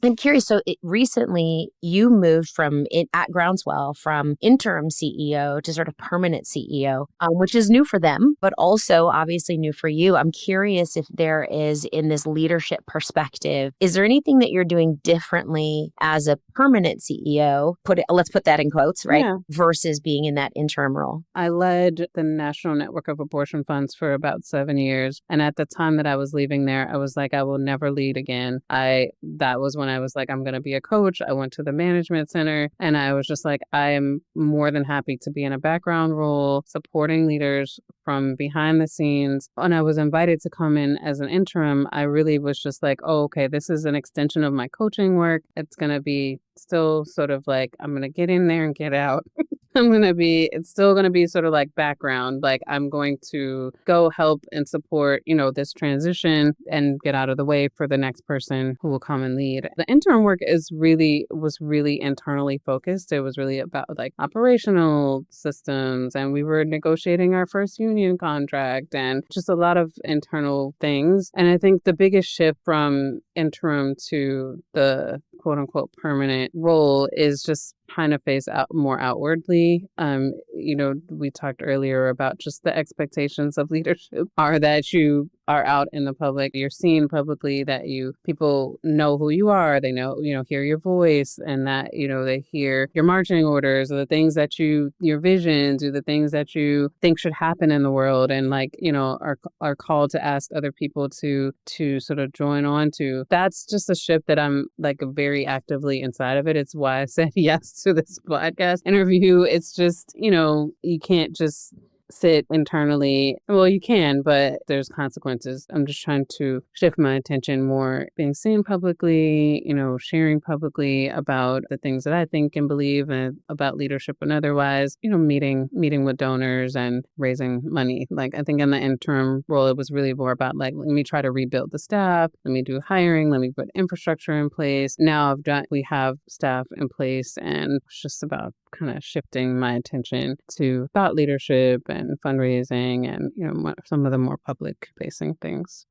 I'm curious. So recently you moved at Groundswell from interim CEO to sort of permanent CEO, which is new for them, but also obviously new for you. I'm curious if there is, in this leadership perspective, is there anything that you're doing differently as a permanent CEO? Let's put that in quotes, right? Yeah. Versus being in that interim role. I led the National Network of Abortion Funds for about 7 years. And at the time that I was leaving there, I was like, I will never lead again. That was when I was like, I'm going to be a coach. I went to the management center and I was just like, I am more than happy to be in a background role, supporting leaders from behind the scenes. When I was invited to come in as an interim, I really was just like, oh, okay, this is an extension of my coaching work. It's going to be still sort of like, I'm going to get in there and get out. It's still going to be sort of like background. Like I'm going to go help and support, this transition and get out of the way for the next person who will come and lead. The interim work was really internally focused. It was really about like operational systems, and we were negotiating our first union contract and just a lot of internal things. And I think the biggest shift from interim to the quote unquote permanent role is just kind of face out more outwardly. We talked earlier about just the expectations of leadership are that you are out in the public, you're seen publicly, that people know who you are, they know, hear your voice, and that, they hear your marching orders or the things that your visions or the things that you think should happen in the world, and like, are called to ask other people to sort of join on to. That's just a shift that I'm like very actively inside of it. It's why I said yes to this podcast interview. It's just, you can't just sit internally. Well, you can, but there's consequences. I'm just trying to shift my attention more being seen publicly, sharing publicly about the things that I think and believe and about leadership and otherwise, meeting with donors and raising money. Like I think in the interim role, it was really more about like, let me try to rebuild the staff, let me do hiring, let me put infrastructure in place. Now we have staff in place, and it's just about kind of shifting my attention to thought leadership and fundraising and, some of the more public facing things.